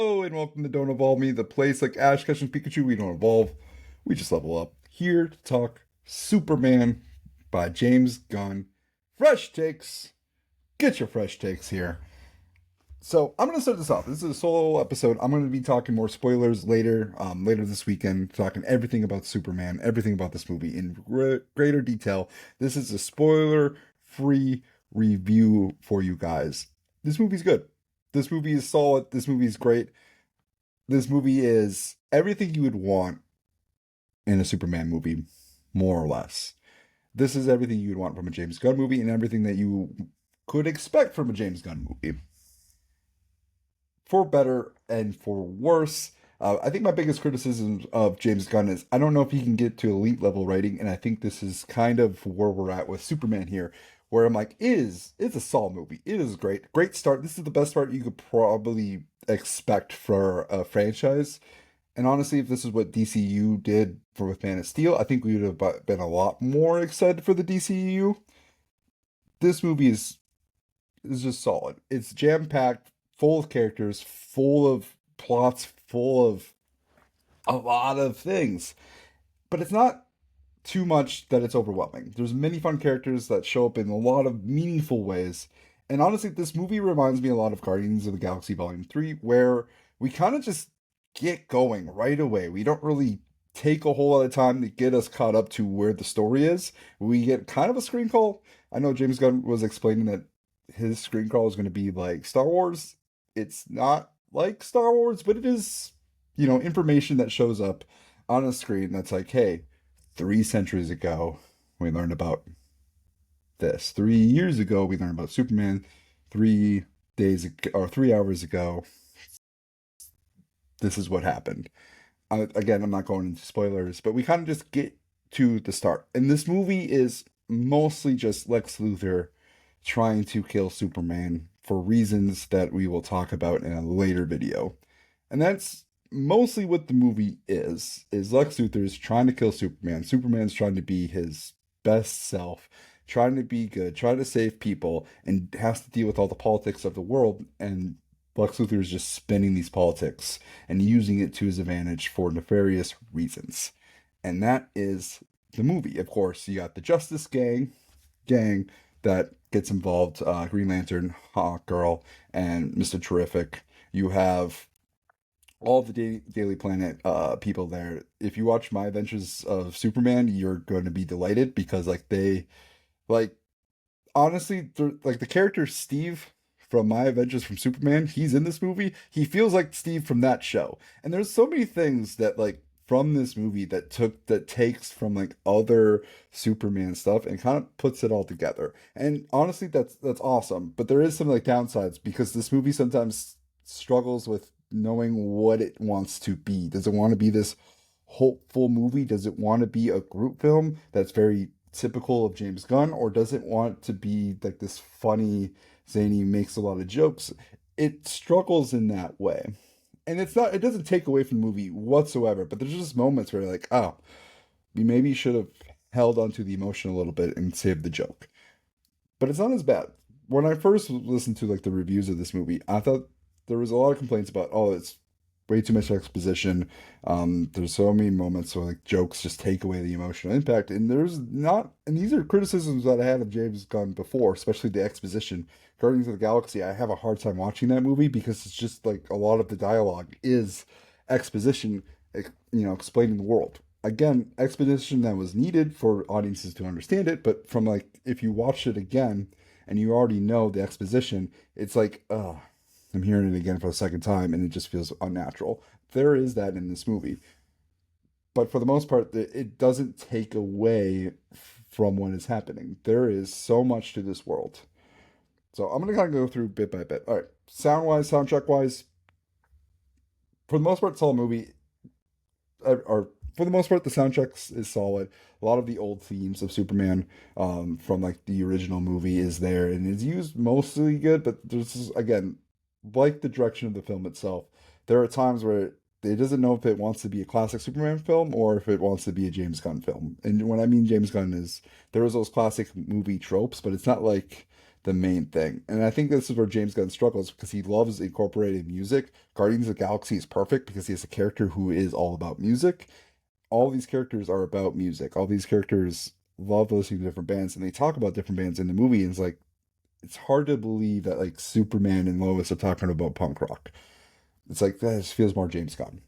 Hello and welcome to Don't Evolve Me, the place like Ash catching Pikachu. We don't evolve, we just level up. Here to talk Superman by James Gunn. Fresh takes. Get your fresh takes here. So I'm gonna start this off. This is a solo episode. I'm gonna be talking more spoilers later, later this weekend, talking everything about Superman, everything about this movie in greater detail. This is a spoiler-free review for you guys. This movie's good. This movie is solid. This movie is great. This movie is everything you would want in a Superman movie, more or less. This is everything you would want from a James Gunn movie and everything that you could expect from a James Gunn movie. For better and for worse. I think my biggest criticism of James Gunn is I don't know if he can get to elite level writing, and I think this is kind of where we're at with Superman here, where I'm like, it's a solid movie. It is great. Great start. This is the best start you could probably expect for a franchise. And honestly, if this is what DCU did for with Man of Steel, I think we would have been a lot more excited for the DCU. This movie is just solid. It's jam packed, full of characters, full of plots, full of a lot of things. But it's not too much that it's overwhelming. There's many fun characters that show up in a lot of meaningful ways. And honestly, this movie reminds me a lot of Guardians of the Galaxy Volume 3, where we kind of just get going right away. We don't really take a whole lot of time to get us caught up to where the story is. We get kind of a screen call. I know James Gunn was explaining that his screen call is going to be like Star Wars. It's not like Star Wars, but it is, information that shows up on a screen that's like, hey, 3 centuries ago, we learned about this. 3 years ago, we learned about Superman. 3 days ago, or 3 hours ago, this is what happened. Again, I'm not going into spoilers, but we kind of just get to the start. And this movie is mostly just Lex Luthor trying to kill Superman for reasons that we will talk about in a later video. And that's mostly what the movie is Lex Luthor's trying to kill Superman. Superman's trying to be his best self, trying to be good, trying to save people, and has to deal with all the politics of the world. And Lex Luthor is just spinning these politics and using it to his advantage for nefarious reasons. And that is the movie. Of course, you got the Justice gang that gets involved, Green Lantern, Hawk Girl, and Mr. Terrific. You have all the Daily Planet people there. If you watch My Adventures of Superman, you're going to be delighted because like honestly, like the character Steve from My Adventures from Superman, he's in this movie. He feels like Steve from that show. And there's so many things that like from this movie that takes from like other Superman stuff and kind of puts it all together. And honestly, that's awesome. But there is some like downsides because this movie sometimes struggles with knowing what it wants to be. Does it want to be this hopeful movie? Does it want to be a group film that's very typical of James Gunn, or does it want to be like this funny, zany, makes a lot of jokes? It struggles in that way. And it doesn't take away from the movie whatsoever, but there's just moments where you're like, oh, we maybe should have held onto the emotion a little bit and saved the joke. But it's not as bad. When I first listened to like the reviews of this movie, I thought there was a lot of complaints about, oh, it's way too much exposition. There's so many moments where like jokes just take away the emotional impact. And there's not, and these are criticisms that I had of James Gunn before, especially the exposition. Guardians of the Galaxy, I have a hard time watching that movie because it's just like a lot of the dialogue is exposition, explaining the world. Again, exposition that was needed for audiences to understand it, but from like if you watch it again and you already know the exposition, it's like, I'm hearing it again for the second time and it just feels unnatural. There is that in this movie. But for the most part, it doesn't take away from what is happening. There is so much to this world. So I'm going to kind of go through bit by bit. All right. Sound wise, soundtrack wise, for the most part, it's all movie. Or for the most part, the soundtrack is solid. A lot of the old themes of Superman from like the original movie is there and is used mostly good, but there's again, like the direction of the film itself, there are times where it doesn't know if it wants to be a classic Superman film or if it wants to be a James Gunn film. And when I mean James Gunn is there is those classic movie tropes, but it's not like the main thing. And I think this is where James Gunn struggles because he loves incorporating music. Guardians of the Galaxy is perfect because he has a character who is all about music. All these characters are about music. All these characters love listening to different bands and they talk about different bands in the movie. And it's like, it's hard to believe that like Superman and Lois are talking about punk rock. It's like that just feels more James Gunn.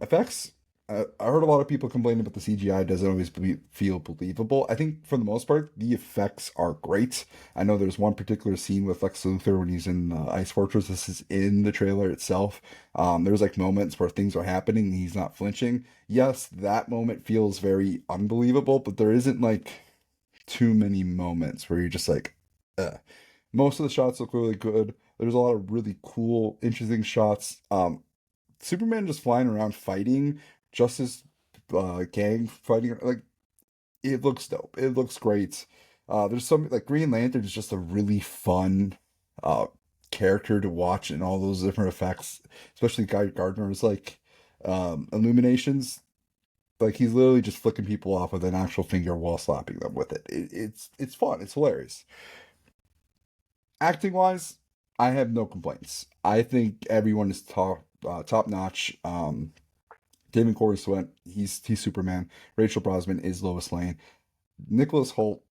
Effects. I heard a lot of people complain about the CGI doesn't always feel believable. I think for the most part, the effects are great. I know there's one particular scene with Lex Luthor when he's in Ice Fortress. This is in the trailer itself. There's like moments where things are happening and he's not flinching. Yes, that moment feels very unbelievable, but there isn't like too many moments where you're just like, most of the shots look really good. There's a lot of really cool, interesting shots. Superman just flying around fighting Justice gang fighting like it looks dope. It looks great. There's some like Green Lantern is just a really fun uh character to watch and all those different effects, especially Guy Gardner's like illuminations. Like he's literally just flicking people off with an actual finger while slapping them with it. It's fun. It's hilarious. Acting wise, I have no complaints. I think everyone is top notch. David Corey Sweat, he's Superman. Rachel Brosnan is Lois Lane. Nicholas Holt,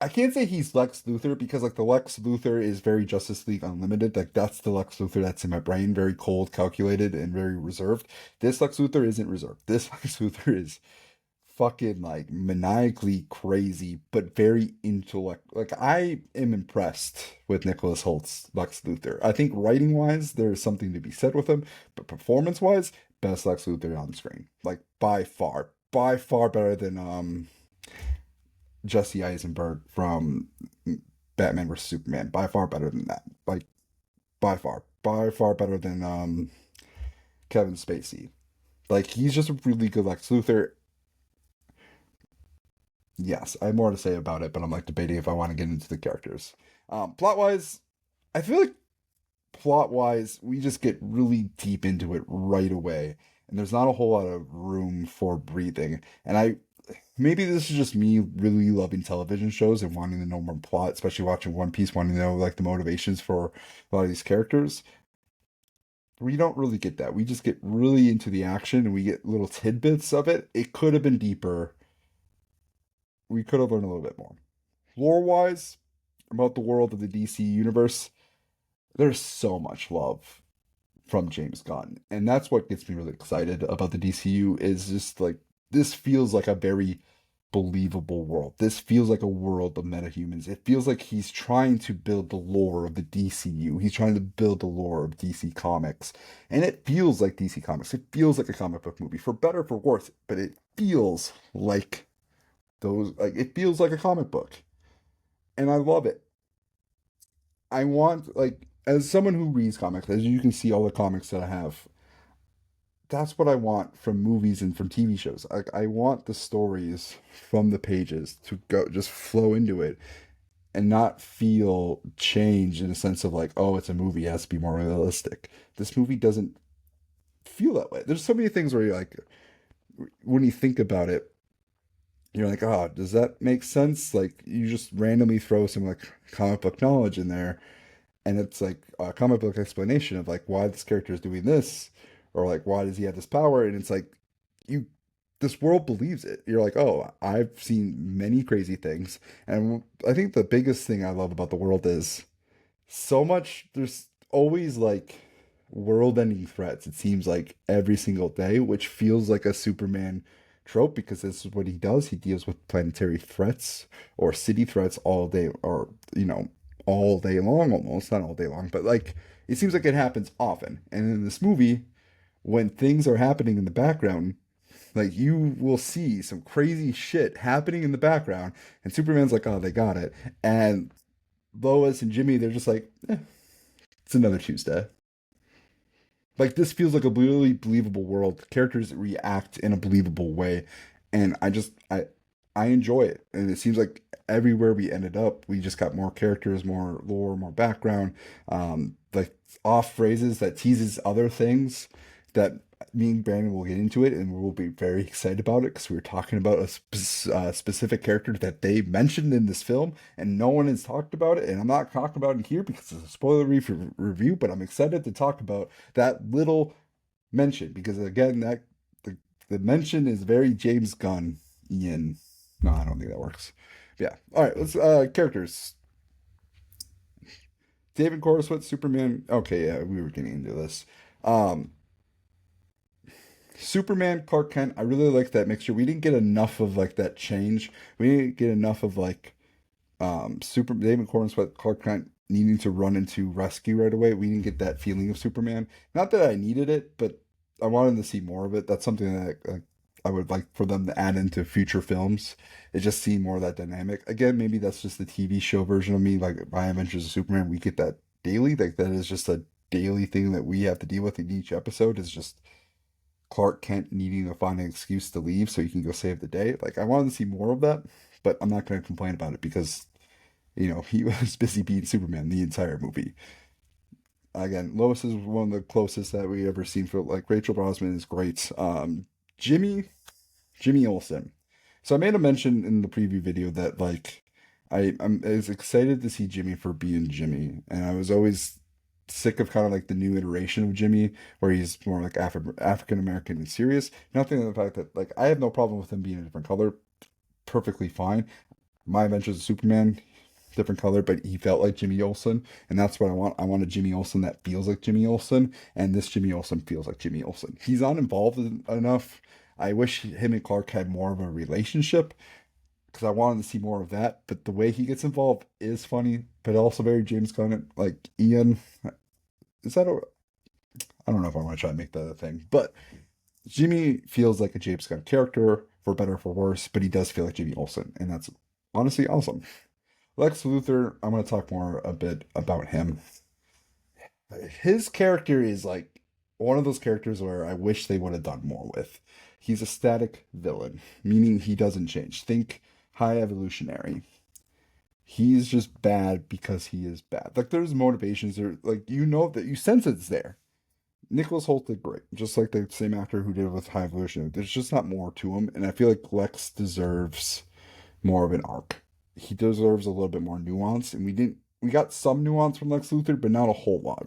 I can't say he's Lex Luthor because like the Lex Luthor is very Justice League Unlimited. Like that's the Lex Luthor that's in my brain, very cold, calculated, and very reserved. This Lex Luthor isn't reserved. This Lex Luthor is fucking like maniacally crazy, but very intellect. Like I am impressed with Nicholas Holt's Lex Luthor. I think writing wise, there's something to be said with him, but performance wise, best Lex Luthor on screen, like by far better than Jesse Eisenberg from Batman vs Superman. By far better than that. Like by far better than Kevin Spacey. Like he's just a really good Lex Luthor. Yes, I have more to say about it, but I'm like debating if I want to get into the characters. Plot wise, I feel like plot wise, we just get really deep into it right away, and there's not a whole lot of room for breathing. And I maybe this is just me really loving television shows and wanting to know more plot, especially watching One Piece, wanting to know like the motivations for a lot of these characters. We don't really get that. We just get really into the action and we get little tidbits of it. It could have been deeper. We could have learned a little bit more. Lore wise, about the world of the DC universe, there's so much love from James Gunn. And that's what gets me really excited about the DCU is just like this feels like a very believable world. This feels like a world of metahumans. It feels like he's trying to build the lore of the DCU. He's trying to build the lore of DC Comics. And it feels like DC Comics. It feels like a comic book movie, for better for worse, but it feels like those like it feels like a comic book. And I love it. I want like as someone who reads comics, as you can see all the comics that I have, that's what I want from movies and from TV shows. Like I want the stories from the pages to go just flow into it and not feel changed in a sense of like, oh, it's a movie, it has to be more realistic. This movie doesn't feel that way. There's so many things where you're like when you think about it, you're like, oh, does that make sense? Like you just randomly throw some like comic book knowledge in there and it's like a comic book explanation of like why this character is doing this or like why does he have this power and it's like you this world believes it. You're like, oh, I've seen many crazy things. And I think the biggest thing I love about the world is so much there's always like world-ending threats. It seems like every single day, which feels like a Superman trope because this is what he does. He deals with planetary threats or city threats all day or all day long almost, not all day long, but like it seems like it happens often. And in this movie, when things are happening in the background, like you will see some crazy shit happening in the background, and Superman's like, "Oh, they got it," and Lois and Jimmy, they're just like, "It's another Tuesday." Like this feels like a really believable world. Characters react in a believable way, and I enjoy it. And it seems like everywhere we ended up, we just got more characters, more lore, more background, like off phrases that teases other things that me and Brandon will get into it, and we'll be very excited about it because we were talking about a specific character that they mentioned in this film, and no one has talked about it. And I'm not talking about it here because it's a spoiler review, but I'm excited to talk about that little mention because again, that the mention is very James Gunn. Ian, no, I don't think that works. Yeah. All right. Let's characters. David Coruscant, Superman. Okay, yeah, we were getting into this. Um, Superman, Clark Kent. I really like that mixture. We didn't get enough of like that change. We didn't get enough of like Super David Cornsweet, Clark Kent needing to run into rescue right away. We didn't get that feeling of Superman. Not that I needed it, but I wanted to see more of it. That's something that I would like for them to add into future films. It just see more of that dynamic. Again, maybe that's just the TV show version of me. Like by Adventures of Superman, we get that daily. Like that is just a daily thing that we have to deal with in each episode. Is just Clark Kent needing to find an excuse to leave so he can go save the day. Like I wanted to see more of that, but I'm not going to complain about it because he was busy being Superman the entire movie. Again, Lois is one of the closest that we ever seen for like Rachel Brosnan is great. Jimmy Jimmy Olsen. So I made a mention in the preview video that like I was excited to see Jimmy for being Jimmy, and I was always sick of kind of like the new iteration of Jimmy where he's more like African American and serious. Nothing of the fact that like I have no problem with him being a different color, perfectly fine. My Adventures of Superman, different color, but he felt like Jimmy Olsen, and that's what I want. I want a Jimmy Olsen that feels like Jimmy Olsen, and this Jimmy Olsen feels like Jimmy Olsen. He's not involved enough. I wish him and Clark had more of a relationship because I wanted to see more of that. But the way he gets involved is funny, but also very James Gunn. Like Ian, is that a? I don't know if I want to try to make that a thing, but Jimmy feels like a James Gunn character for better or for worse, but he does feel like Jimmy Olsen, and that's honestly awesome. Lex Luthor, I'm going to talk more a bit about him. His character is like one of those characters where I wish they would have done more with. He's a static villain, meaning he doesn't change. Think high evolutionary. He's just bad because he is bad. Like there's motivations there, like that you sense it's there. Nicholas Hoult did great, just like the same actor who did it with High Evolution. There's just not more to him, and I feel like Lex deserves more of an arc. He deserves a little bit more nuance, and we got some nuance from Lex Luthor, but not a whole lot.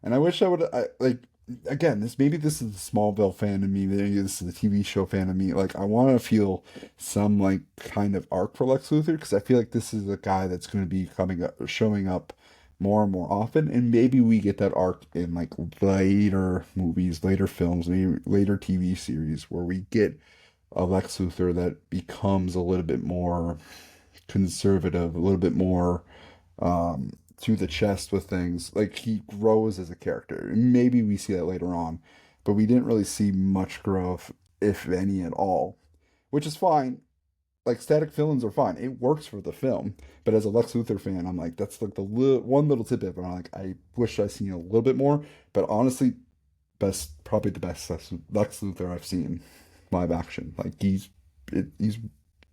And I wish I would like again, this is the Smallville fan of me, maybe this is the TV show fan of me. Like I want to feel some like kind of arc for Lex Luthor because I feel like this is a guy that's going to be coming up, showing up more and more often, and maybe we get that arc in like later movies, later films, maybe later TV series where we get a Lex Luthor that becomes a little bit more conservative, a little bit more to the chest with things. Like he grows as a character. Maybe we see that later on, but we didn't really see much growth, if any at all, which is fine. Like static villains are fine. It works for the film, but as a Lex Luthor fan, I'm like that's like the one little tidbit. But I'm like I wish I seen a little bit more. But honestly, probably the best Lex Luthor I've seen live action. Like he's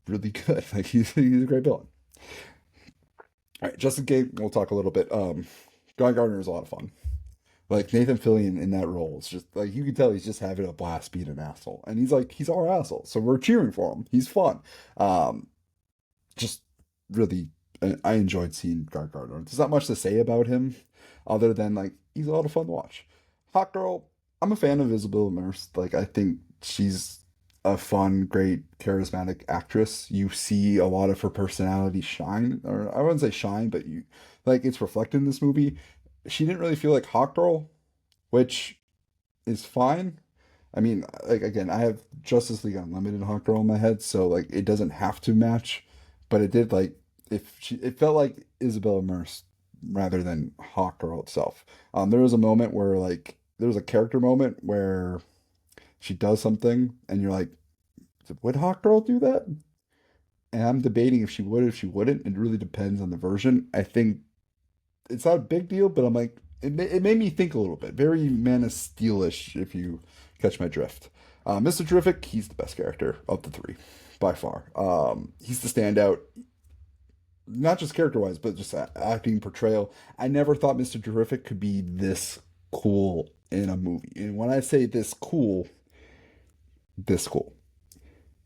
really good. Like he's a great villain. All right, Justin Gate, we'll talk a little bit. Guy Gardner is a lot of fun. Like Nathan Fillion in that role, it's just like you can tell he's just having a blast being an asshole, and he's our asshole, so we're cheering for him. He's fun. Um, just really, I enjoyed seeing Guy Gardner. There's not much to say about him, other than like he's a lot of fun to watch. Hot Girl, I'm a fan of Isabel Merced. Like I think she's a fun, great, charismatic actress. You see a lot of her personality shine, or I wouldn't say shine, but you like it's reflected in this movie. She didn't really feel like Hot Girl, which is fine. I mean, like again, I have Justice League Unlimited Hot Girl in my head, so like it doesn't have to match, but it did like if she it felt like Isabella Merced rather than Hot Girl itself. There was a moment where like there was a character moment where she does something and you're like, would Hot Girl do that? And I'm debating if she would, if she wouldn't. It really depends on the version. I think it's not a big deal, but I'm like, it made me think a little bit. Very Man of Steel-ish, if you catch my drift. Mr. Terrific, he's the best character of the three, by far. He's the standout, not just character-wise, but just acting portrayal. I never thought Mr. Terrific could be this cool in a movie. And when I say this cool.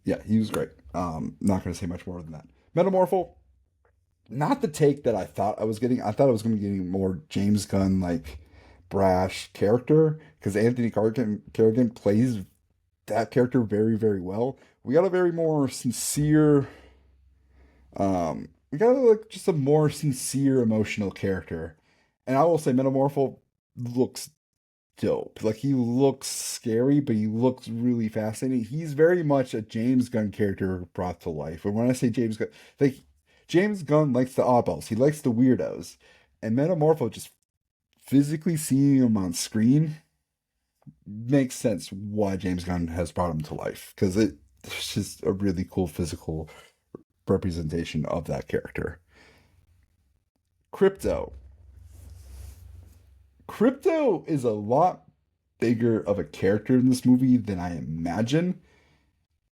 Yeah, he was great. Not going to say much more than that. Metamorpho, not the take that I thought I was getting. I thought I was going to be getting more James Gunn like brash character because Carrigan plays that character very very well. We got a very more sincere, we got like just a more sincere emotional character, and I will say Metamorpho looks dope. Like he looks scary, but he looks really fascinating. He's very much a James Gunn character brought to life. And when I say James Gunn, like James Gunn likes the oddballs, he likes the weirdos, and Metamorpho just physically seeing him on screen makes sense why James Gunn has brought him to life because it's just a really cool physical representation of that character. Crypto. Crypto is a lot bigger of a character in this movie than I imagine.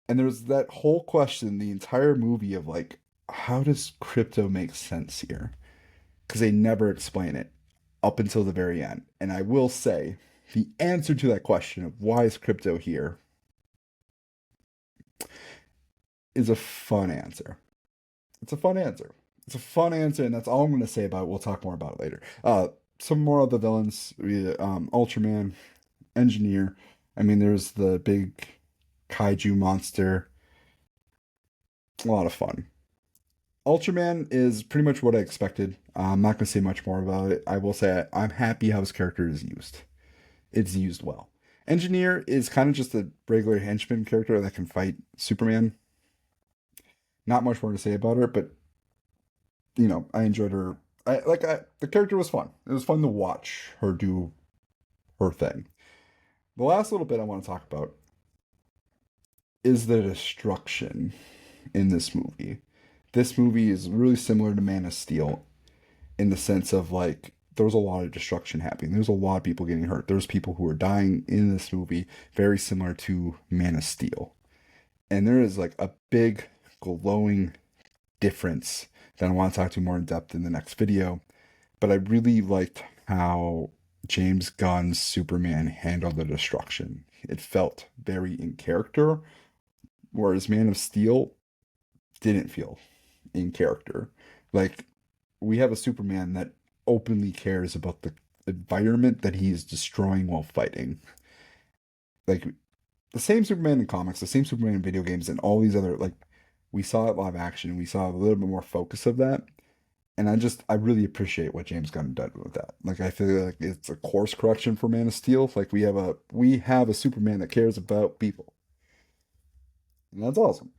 And there's that whole question the entire movie of like, how does crypto make sense here? Because they never explain it up until the very end. And I will say the answer to that question of why is crypto here is a fun answer. It's a fun answer. It's a fun answer, and that's all I'm going to say about it. We'll talk more about it later. Some more of the villains: Ultraman, Engineer. I mean, there's the big kaiju monster. A lot of fun. Ultraman is pretty much what I expected. I'm not going to say much more about it. I will say I'm happy how his character is used. It's used well. Engineer is kind of just a regular henchman character that can fight Superman. Not much more to say about her, but I enjoyed her. The character was fun. It was fun to watch her do her thing. The last little bit I want to talk about is the destruction in this movie. This movie is really similar to Man of Steel in the sense of like there's a lot of destruction happening. There's a lot of people getting hurt. There's people who are dying in this movie, very similar to Man of Steel. And there is like a big glowing difference that I want to talk to more in depth in the next video. But I really liked how James Gunn's Superman handled the destruction. It felt very in character, whereas Man of Steel didn't feel in character. Like, we have a Superman that openly cares about the environment that he is destroying while fighting. Like, the same Superman in comics, the same Superman in video games, and all these other, like, we saw it live action, we saw a little bit more focus of that. And I really appreciate what James Gunn did with that. Like, I feel like it's a course correction for Man of Steel. Like, we have a Superman that cares about people. And that's awesome.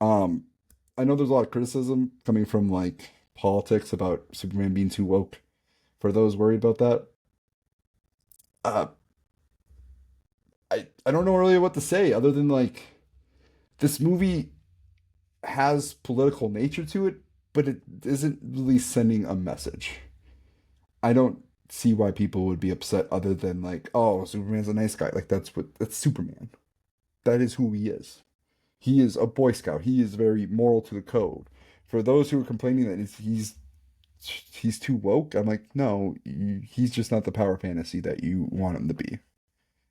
Um, I know there's a lot of criticism coming from like politics about Superman being too woke. For those worried about that, uh, I don't know really what to say other than like this movie has political nature to it, but it isn't really sending a message. I don't see why people would be upset other than like, oh, Superman's a nice guy. Like that's Superman. That is who he is. He is a Boy Scout. He is very moral to the code. For those who are complaining that he's too woke, I'm like, no, he's just not the power fantasy that you want him to be.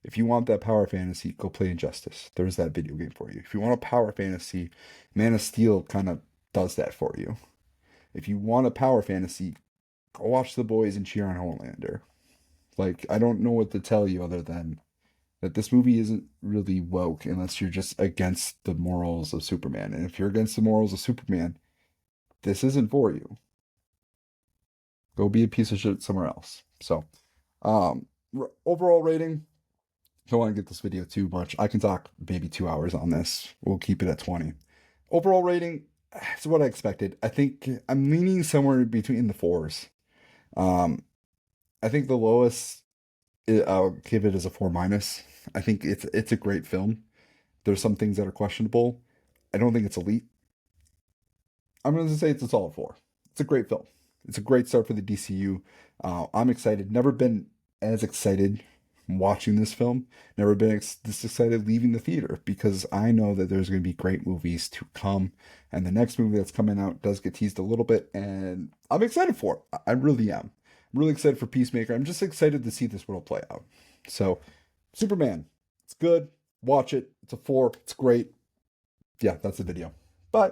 If you want that power fantasy, go play Injustice. There's that video game for you. If you want a power fantasy, Man of Steel kind of does that for you. If you want a power fantasy, go watch The Boys and cheer on Homelander. Like, I don't know what to tell you other than that this movie isn't really woke unless you're just against the morals of Superman. And if you're against the morals of Superman, this isn't for you. Go be a piece of shit somewhere else. So, um, overall rating. Don't want to get this video too much. I can talk maybe 2 hours on this. We'll keep it at 20. Overall rating is what I expected. I think I'm leaning somewhere between the fours. Um, I think the lowest I'll give it as a 4 minus. I think it's a great film. There's some things that are questionable. I don't think it's elite. I'm going to say it's a solid 4. It's a great film. It's a great start for the DCU. I'm excited. Never been as excited watching this film. Never been this excited leaving the theater because I know that there's going to be great movies to come. And the next movie that's coming out does get teased a little bit, and I'm excited for it. I really am. I'm really excited for Peacemaker. I'm just excited to see this world play out. So, Superman, it's good. Watch it. It's a 4. It's great. Yeah, that's the video. Bye.